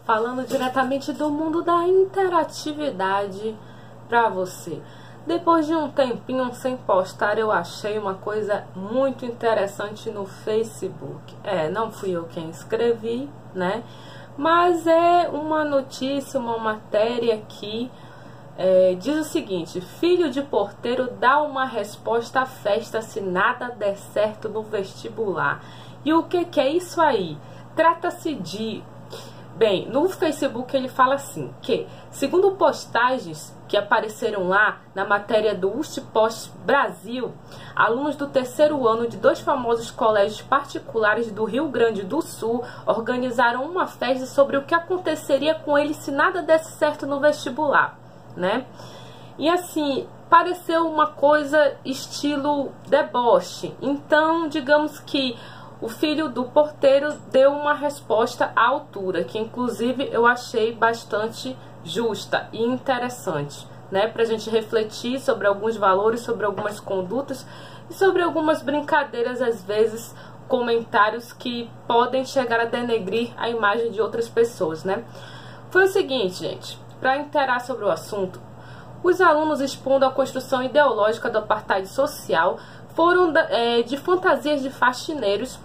falando diretamente do mundo da interatividade para você. Depois de um tempinho sem postar, eu achei uma coisa muito interessante no Facebook. Não fui eu quem escrevi, né? Mas é uma notícia, uma matéria que diz o seguinte: filho de porteiro dá uma resposta à festa se nada der certo no vestibular. E o que é isso aí? Trata-se de... Bem, no Facebook ele fala assim, que segundo postagens que apareceram lá na matéria do UST Brasil, alunos do terceiro ano de dois famosos colégios particulares do Rio Grande do Sul organizaram uma festa sobre o que aconteceria com eles se nada desse certo no vestibular, né? E assim, pareceu uma coisa estilo deboche. Então, digamos que o filho do porteiro deu uma resposta à altura, que inclusive eu achei bastante justa e interessante, né? Pra gente refletir sobre alguns valores, sobre algumas condutas e sobre algumas brincadeiras, às vezes, comentários que podem chegar a denegrir a imagem de outras pessoas, né? Foi o seguinte, gente, para interar sobre o assunto, os alunos expondo a construção ideológica do apartheid social foram de fantasias de faxineiros,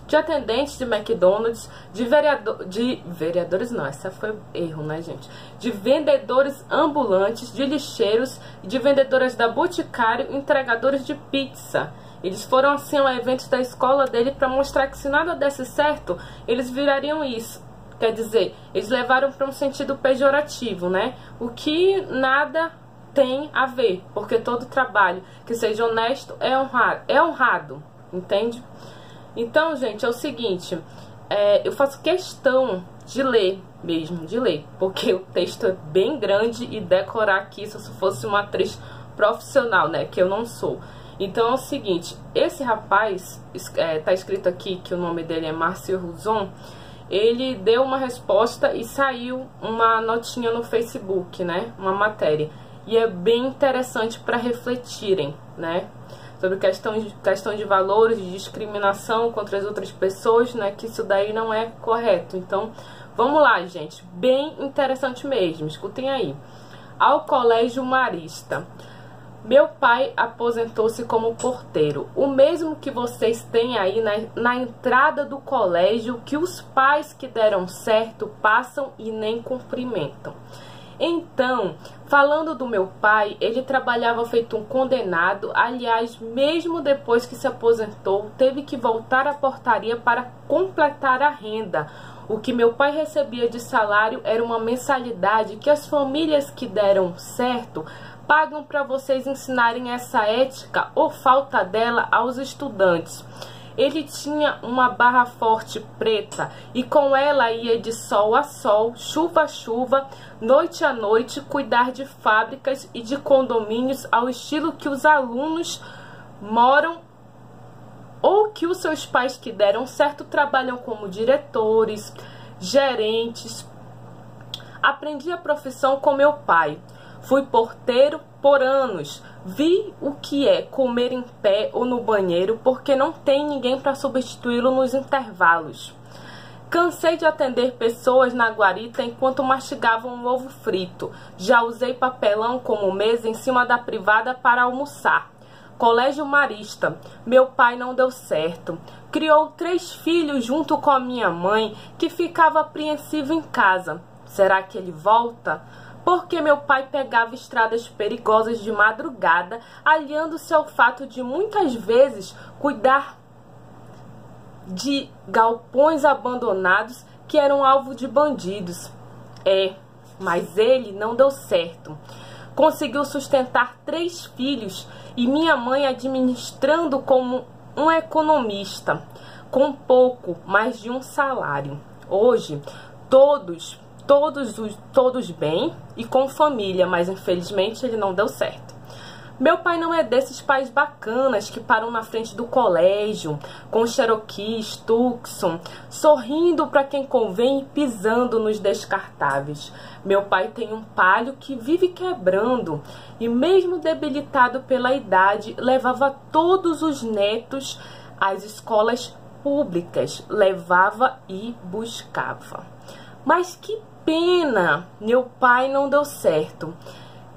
de atendentes de McDonald's, de vereadores não, essa foi erro, né, gente? De vendedores ambulantes, de lixeiros, de vendedoras da Boticário, entregadores de pizza. Eles foram assim ao evento da escola dele para mostrar que se nada desse certo, eles virariam isso. Quer dizer, eles levaram para um sentido pejorativo, né? O que nada tem a ver, porque todo trabalho que seja honesto é honrado, entende? Então, gente, é o seguinte, eu faço questão de ler mesmo, porque o texto é bem grande e decorar aqui se eu fosse uma atriz profissional, né, que eu não sou. Então é o seguinte, esse rapaz, tá escrito aqui que o nome dele é Márcio Ruzon, ele deu uma resposta e saiu uma notinha no Facebook, né, uma matéria. E é bem interessante para refletirem, né, sobre questão de valores, de discriminação contra as outras pessoas, né, que isso daí não é correto. Então, vamos lá, gente, bem interessante mesmo, escutem aí. Ao Colégio Marista. Meu pai aposentou-se como porteiro, o mesmo que vocês têm aí na entrada do colégio, que os pais que deram certo passam e nem cumprimentam. Então, falando do meu pai, ele trabalhava feito um condenado. Aliás, mesmo depois que se aposentou, teve que voltar à portaria para completar a renda. O que meu pai recebia de salário era uma mensalidade que as famílias que deram certo pagam para vocês ensinarem essa ética ou falta dela aos estudantes. Ele tinha uma barra forte preta e com ela ia de sol a sol, chuva a chuva, noite a noite, cuidar de fábricas e de condomínios ao estilo que os alunos moram ou que os seus pais que deram certo trabalham como diretores, gerentes. Aprendi a profissão com meu pai. Fui porteiro por anos. Vi o que é comer em pé ou no banheiro porque não tem ninguém para substituí-lo nos intervalos. Cansei de atender pessoas na guarita enquanto mastigavam um ovo frito. Já usei papelão como mesa em cima da privada para almoçar. Colégio Marista. Meu pai não deu certo. Criou 3 filhos junto com a minha mãe, que ficava apreensiva em casa. Será que ele volta? Porque meu pai pegava estradas perigosas de madrugada, aliando-se ao fato de muitas vezes cuidar de galpões abandonados que eram alvo de bandidos. Mas ele não deu certo. Conseguiu sustentar 3 filhos e minha mãe administrando como um economista, com pouco mais de um salário. Hoje, todos bem e com família, mas infelizmente ele não deu certo. Meu pai não é desses pais bacanas que param na frente do colégio com Cherokees, Tucson, sorrindo para quem convém e pisando nos descartáveis. Meu pai tem um Palio que vive quebrando e mesmo debilitado pela idade, levava todos os netos às escolas públicas, levava e buscava. Mas que pena, meu pai não deu certo.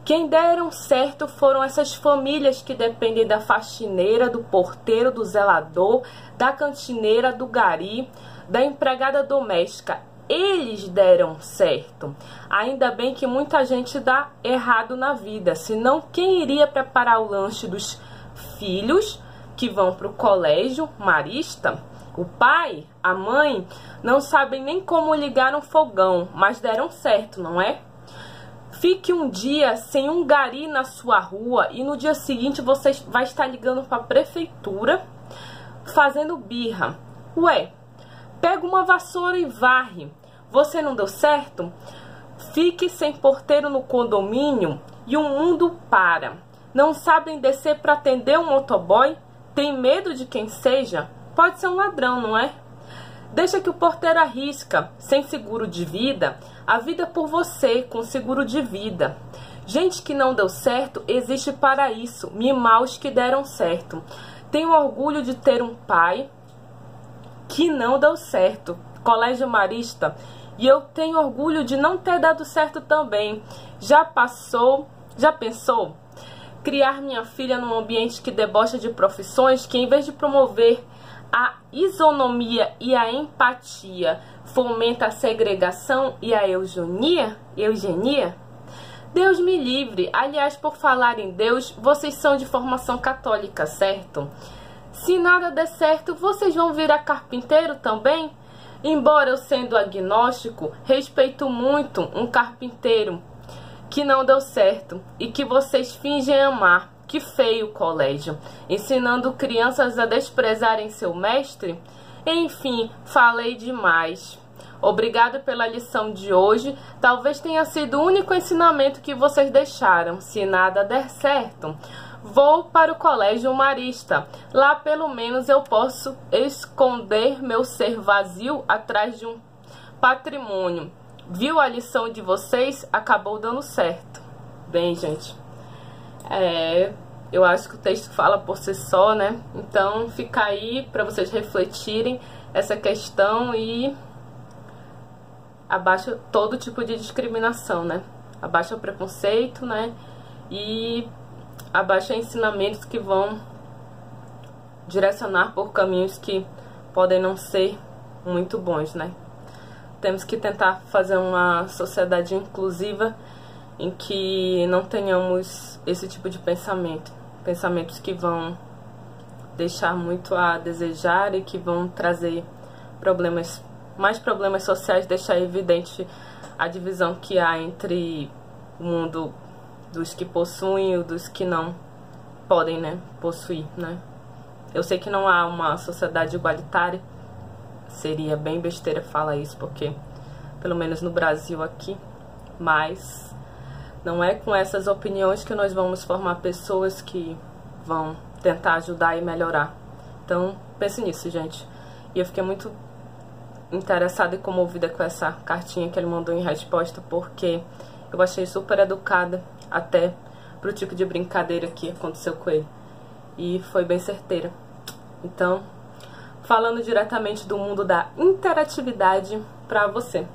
Quem deram certo foram essas famílias que dependem da faxineira, do porteiro, do zelador, da cantineira, do gari, da empregada doméstica. Eles deram certo. Ainda bem que muita gente dá errado na vida, senão quem iria preparar o lanche dos filhos que vão para o colégio marista? O pai, a mãe, não sabem nem como ligar um fogão, mas deram certo, não é? Fique um dia sem um gari na sua rua e no dia seguinte você vai estar ligando para a prefeitura fazendo birra. Ué, pega uma vassoura e varre. Você não deu certo? Fique sem porteiro no condomínio e o mundo para. Não sabem descer para atender um motoboy? Tem medo de quem seja? Pode ser um ladrão, não é? Deixa que o porteiro arrisca, sem seguro de vida, a vida por você, com seguro de vida. Gente que não deu certo existe para isso, mimar os que deram certo. Tenho orgulho de ter um pai que não deu certo, colégio marista, e eu tenho orgulho de não ter dado certo também. Já pensou? Criar minha filha num ambiente que debocha de profissões que, em vez de promover a isonomia e a empatia, fomenta a segregação e a eugenia? Deus me livre. Aliás, por falar em Deus, vocês são de formação católica, certo? Se nada der certo, vocês vão virar carpinteiro também? Embora eu sendo agnóstico, respeito muito um carpinteiro que não deu certo e que vocês fingem amar. Que feio colégio, ensinando crianças a desprezarem seu mestre? Enfim, falei demais. Obrigado pela lição de hoje. Talvez tenha sido o único ensinamento que vocês deixaram. Se nada der certo, vou para o colégio marista. Lá pelo menos eu posso esconder meu ser vazio atrás de um patrimônio. Viu a lição de vocês? Acabou dando certo. Bem, gente, eu acho que o texto fala por si só, né? Então fica aí para vocês refletirem essa questão e abaixa todo tipo de discriminação, né? Abaixa o preconceito, né? E abaixa ensinamentos que vão direcionar por caminhos que podem não ser muito bons, né? Temos que tentar fazer uma sociedade inclusiva em que não tenhamos esse tipo de pensamentos que vão deixar muito a desejar e que vão trazer mais problemas sociais, deixar evidente a divisão que há entre o mundo dos que possuem e dos que não podem, né, possuir, né? Eu sei que não há uma sociedade igualitária, seria bem besteira falar isso, porque pelo menos no Brasil aqui, mas não é com essas opiniões que nós vamos formar pessoas que vão tentar ajudar e melhorar. Então, pense nisso, gente. E eu fiquei muito interessada e comovida com essa cartinha que ele mandou em resposta, porque eu achei super educada, até pro tipo de brincadeira que aconteceu com ele. E foi bem certeira. Então, falando diretamente do mundo da interatividade pra você.